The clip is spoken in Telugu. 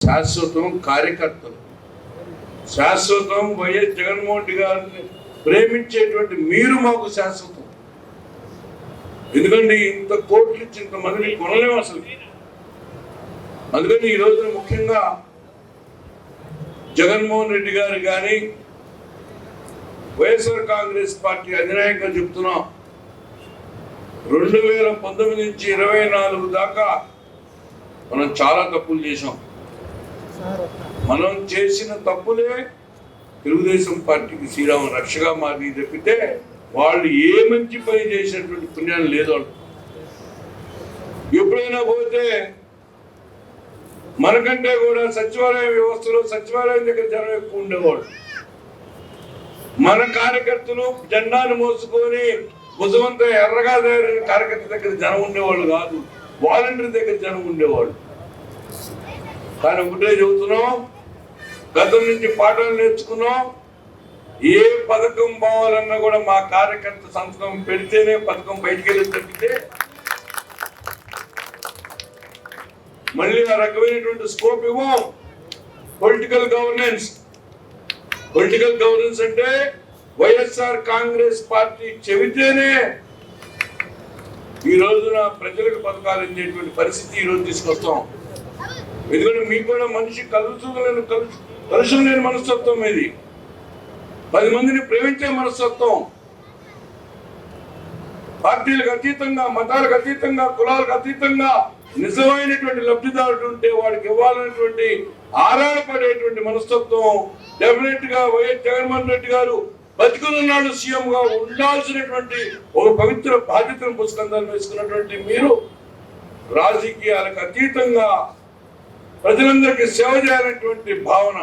శాశ్వతం కార్యకర్తలు, శాశ్వతం వైఎస్ జగన్మోహన్ రెడ్డి గారిని ప్రేమించేటువంటి మీరు మాకు శాశ్వతం. ఎందుకంటే ఇంత కోట్లు ఇచ్చి ఇంతమందిని కొనలేము అసలు. అందుకని ఈ రోజున ముఖ్యంగా జగన్మోహన్ రెడ్డి గారు కానీ వైఎస్ఆర్ కాంగ్రెస్ పార్టీ అధినాయకంగా చెప్తున్నాం, 2019 నుంచి 24 దాకా మనం చాలా తప్పులు చేశాం. మనం చేసిన తప్పులే తెలుగుదేశం పార్టీకి శ్రీరామ రక్షగా మారి తప్పితే వాళ్ళు ఏ మంచి పని చేసినటువంటి పుణ్యాలు లేదు. వాళ్ళు ఎప్పుడైనా పోతే మనకంటే కూడా సచివాలయ వ్యవస్థలో సచివాలయం దగ్గర జనం ఎక్కువ ఉండేవాళ్ళు. మన కార్యకర్తలు జెండాను మోసుకొని భుజమంతా ఎర్రగా తయారైన కార్యకర్త దగ్గర జనం ఉండేవాళ్ళు కాదు, వాలంటీర్ దగ్గర జనం ఉండేవాళ్ళు. కానీ ఒకటే చెబుతున్నాం, గతం నుంచి పాఠాలు నేర్చుకున్నాం. ఏ పథకం పోవాలన్నా కూడా మా కార్యకర్త సంతకం పెడితేనే పథకం బయటికి వెళ్ళి తప్పితే మళ్ళీ ఆ రకమైనటువంటి స్కోప్ ఇవ్వం. పొలిటికల్ గవర్నెన్స్ అంటే వైఎస్ఆర్ కాంగ్రెస్ పార్టీ చెబితేనే ఈ రోజున ప్రజలకు పథకాలు అందేటువంటి పరిస్థితి ఈ రోజు తీసుకొస్తాం. ఎందుకంటే మీకు కూడా మనిషి కలుషం లేని మనస్తత్వం ఇది, 10 మందిని ప్రేమించే మనస్తత్వం. పార్టీలకు అతీతంగా, మతాలకు అతీతంగా, కులాలకు అతీతంగా నిజమైనటువంటి లబ్ధిదారుడు ఉంటే వాడికి ఇవ్వాలనేటువంటి ఆరాటపడేటువంటి మనస్తత్వం డెఫినెట్ గా వైఎస్ జగన్మోహన్ రెడ్డి గారు బతికున్నాడు సీఎం గా ఉండాల్సినటువంటి ఒక పవిత్ర బాధ్యతను పుస్తకంలో వేసుకున్నటువంటి మీరు రాజకీయాలకు అతీతంగా ప్రజలందరికీ సేవ చేయాలనేటువంటి భావన